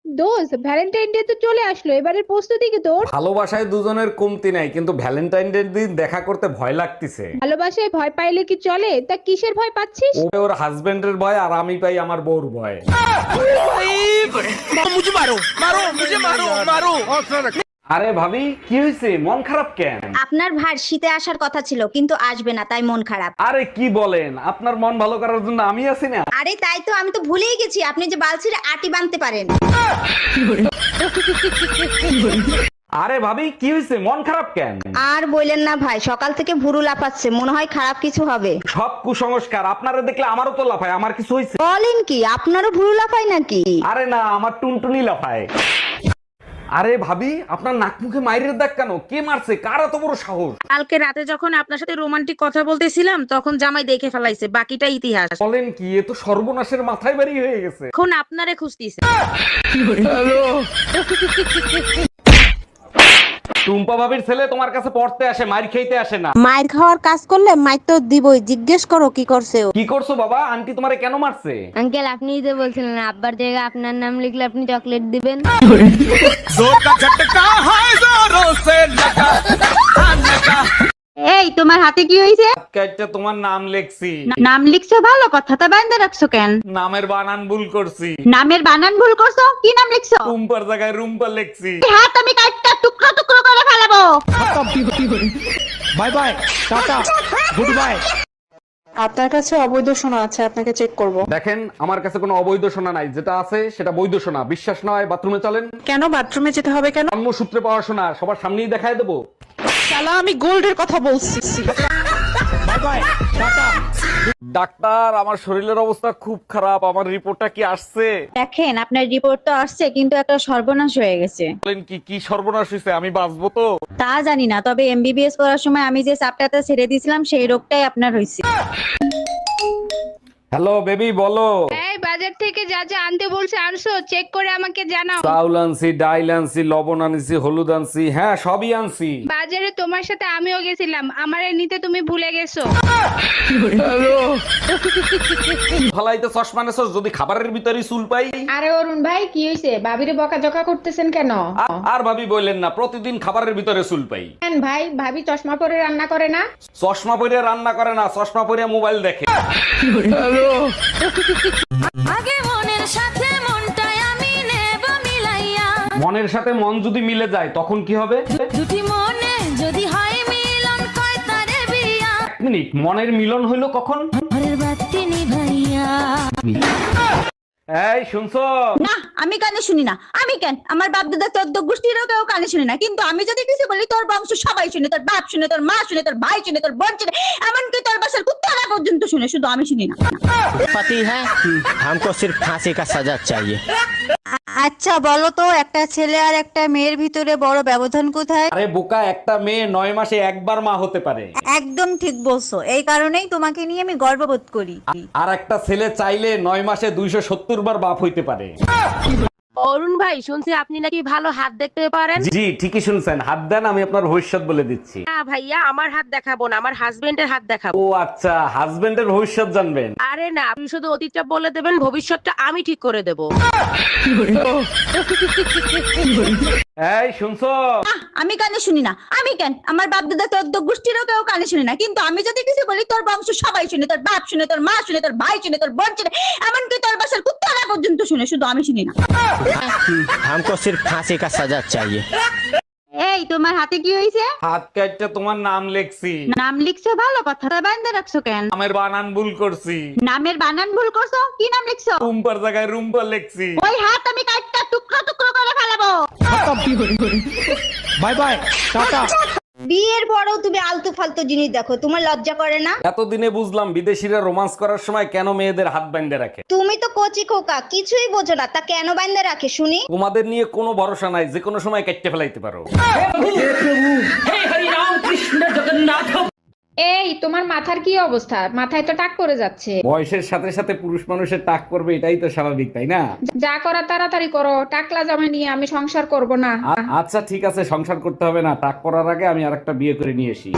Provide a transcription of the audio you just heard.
দোস্ত, Valentine day তো চলে আসলো, এবারের প্রস্তুতি কি তোর? ভালোবাসায় দুজনের কমতি নাই, কিন্তু ভ্যালেন্টাইন ডে দিন দেখা করতে ভয় লাগতেছে। ভালোবাসায় ভয় পাইলে কি চলে? তা কিসের ভয় পাচ্ছিস? ও ওর হাজবেন্ডের ভয় আর আমি পাই আমার বউর ভয়। আরে ভাবি, কি হয়েছে? মন খারাপ কেন? আপনার ভার শীতে আসার কথা ছিল কিন্তু আসবে না, তাই মন খারাপ। আরে কি বলেন, আপনার মন ভালো করার জন্য আমি আছি না। আরে তাই তো, আমি তো ভুলেই গেছি আপনি যে বালছিরে আটি বানতে পারেন। আরে ভাবি, কি হয়েছে? মন খারাপ কেন? আর বললেন না ভাই, সকাল থেকে ভুরু লাফাচ্ছে, মনে হয় খারাপ কিছু হবে। সব কুসংস্কার। আপনারা দেখলে আমারও তো লাফায়। আমার কিছু হয়েছে? বলেন কি, আপনারও ভুরু লাফায় নাকি? আরে না, আমার টুনটুনি লাফায়। আরে ভাবি, আপনার নাক মুখে মাইরের দাগ কেন? কে মারছে? কার এত বড় সাহস? কালকে রাতে যখন আপনার সাথে রোমান্টিক কথা বলতেছিলাম তখন জামাই দেখে ফেলাইছে, বাকিটা ইতিহাস। বলেন কি? এ তো সর্বনাশের মাথায় বাড়ি হয়ে গেছে। এখন আপনারে খুঁজতিছে। টুম্পা ভাবির ছেলে তোমার কাছে পড়তে আসে, মার খেইতে আসে না। মায়ের খাওয়ার কাজ করলে মাইর তো দিবই, জিজ্ঞেস করো কি করছে ও। কি করছো বাবা? আন্টি তোমারে কেন মারছে? আঙ্কেল, আপনিই তো বলছিলেন আব্বার জায়গায় আপনার নাম লিখলে আপনি চকলেট দিবেন। এই তোমার হাতে কি হয়েছে? কাইটা তোমার নাম লেখছি। নাম লিখছো ভালো কথা, তা বাইন্দা রাখছো কেন? নামের বানান ভুল করছি। নামের বানান ভুল করছো? কি নাম লিখছো? টুম্পার জায়গায় রুম্পা লেখছি। হাত আমি কাটটা টুকরো টুকরো করে ফেলাবো। Bye bye, tata, goodbye. আপনার কাছে অবৈধ সোনা আছে, আপনাকে চেক করব। দেখেন, আমার কাছে কোনো অবৈধ সোনা নাই। যেটা আছে সেটা বৈধ সোনা। বিশ্বাস নয় বাথরুমে চলেন। কেন বাথরুমে যেতে হবে কেন? জন্মসূত্রে পাওয়া সোনা, সবার সামনেই দেখায় দেবো। শালা, আমি গোল্ডের কথা বলছি। By bye, tata. ডাক্তার, আমার শরীরের অবস্থা খুব খারাপ। আমার রিপোর্টটা কি আসছে? দেখেন, আপনার রিপোর্ট তো আসছে, কিন্তু একটা সর্বনাশ হয়ে গেছে। বলেন কি? কি সর্বনাশ হয়েছে? আমি বাঁচবো তো? তা জানি না, তবে এমবিবিএস করার সময় আমি যে চাপটাতে ছেড়ে দিয়েছিলাম সেই রোগটাই আপনার হয়েছে। হ্যালো বেবি, বলো। এই বাজার থেকে যা যা আনতে বলছে আনছো? চেক করে আমাকে জানাও। চাউল আনছি, ডাইল আনছি, লবণ আনছি, হলুদ আনছি। হ্যাঁ, সবই আনছি। বাজারে তোমার সাথে আমিও গেছিলাম, আমারে নিতে তুমি ভুলে গেছো। ফলাইতে চশমা নেছো যদি খাবারের ভিতরে চুল পাই। আরে অরুণ ভাই, কি হয়েছে? ভাবিরে বকাঝকা করতেছেন কেন? আর ভাবি বললেন না, প্রতিদিন খাবারের ভিতরে চুল পাই। কেন ভাই, ভাবি চশমা পরে রান্না করে না? চশমা পরে রান্না করে না, চশমা পরে মোবাইল দেখে। আগে মনের সাথে মনটাই আমি নেব মিলাইয়া, মনের সাথে মন যদি মিলে যায় তখন কি হবে? দুটি মনে যদি হয় মিলন, কয় তারে বিয়া, 1 মিনিট, মনের মিলন হইলো কখন? ঘরের বাতি নিভাইয়া। এই শুনছো? না, আমি কানে শুনি না। আমি কেন, আমার বাপ দাদা 14 গোষ্ঠীরও কেউ কানে শুনে না, কিন্তু আমি যদি কিছু বলি তোর বংশ সবাই শুনে, তোর বাপ শুনে, তোর মা শুনে, তোর ভাই শুনে, তোর বোন শুনে, এমনকি তোর বাসার কুত্তারা পর্যন্ত শুনে, শুধু আমি শুনি না। पति है, हमको सिर्फ फांसी का सजा चाहिए। আচ্ছা বলো তো, একটা ছেলে আর একটা মেয়ের ভিতরে বড় ব্যবধান কোথায়? আরে বোকা, একটা মেয়ে 9 মাসে একবার মা হতে পারে। একদম ঠিক বলছো, এই কারণেই তোমাকে নিয়ে আমি গর্ববোধ করি। আর একটা ছেলে চাইলে 9 মাসে 270 বার বাপ হইতে পারে। অরুণ ভাই, শুনছি আপনি নাকি ভালো হাত দেখতে পারেন। জি, ঠিকই শুনছেন। হাত দেন, আমি আপনার ভবিষ্যৎ বলে দিচ্ছি। না ভাইয়া, আমার হাত দেখাবো না, আমার হাজবেন্ডের হাত দেখাবো। ও আচ্ছা, হাজবেন্ডের ভবিষ্যৎ জানবেন? আরে না, আপনি শুধু অতীতটা বলে দেবেন, ভবিষ্যৎটা আমি ঠিক করে দেবো। এই শুনছো? না, আমি কানে শুনি না। আমি কেন, আমার বাপ দাদা 14 গোষ্ঠীরও কেউ কানে শুনে না, কিন্তু আমি যদি কিছু বলি তোর বংশ সবাই শুনে, তোর বাপ শুনে, তোর মা শুনে, তোর ভাই শুনে, তোর বোন শুনে, এমনকি তোর বাসার কুত্তারা পর্যন্ত শুনে, শুধু আমি শুনি না। हमको सिर्फ फांसी का सजा चाहिए। এই তোমার হাতে কি হয়েছে? হাত কাটটা তোমার নাম লেখছি। নাম লিখছো ভালো কথা, তা বাইন্দা রাখছো কেন? নামের বানান ভুল করছি। নামের বানান ভুল করছো? কি নাম লিখছো? রুম্পার জায়গায় রুম্পা লেখছি। ওই হাত আমি কাটটা টুকরো টুকরো করে ফেলাবো। Bye bye, Tata. বিয়ের পরেও তুমি আলতু ফালতু জিনিস দেখো, তোমার লজ্জা করে না? এতদিনে বুঝলাম বিদেশিরা রোমান্স করার সময় কেন মেয়েদের হাত বাইন্ধে রাখে। তুমি তো কচি খোকা, কিছুই বোঝো না, তা কেন বাইন্দা রাখে শুনি? তোমাদের নিয়ে কোনো ভরসা নাই, যে কোনো সময় কেটে ফেলাইতে পারো। এই তোমার মাথার কি অবস্থা? মাথায় তো টাক পড়ে যাচ্ছে। বয়সের সাথে সাথে পুরুষ মানুষের টাক করবে, এটাই তো স্বাভাবিক, তাই না? যা করা তাড়াতাড়ি করো, টাকলা জামা নিয়ে আমি সংসার করব না। আচ্ছা ঠিক আছে, সংসার করতে হবে না। টাক করার আগে আমি আরেকটা বিয়ে করে নিয়ে আসি।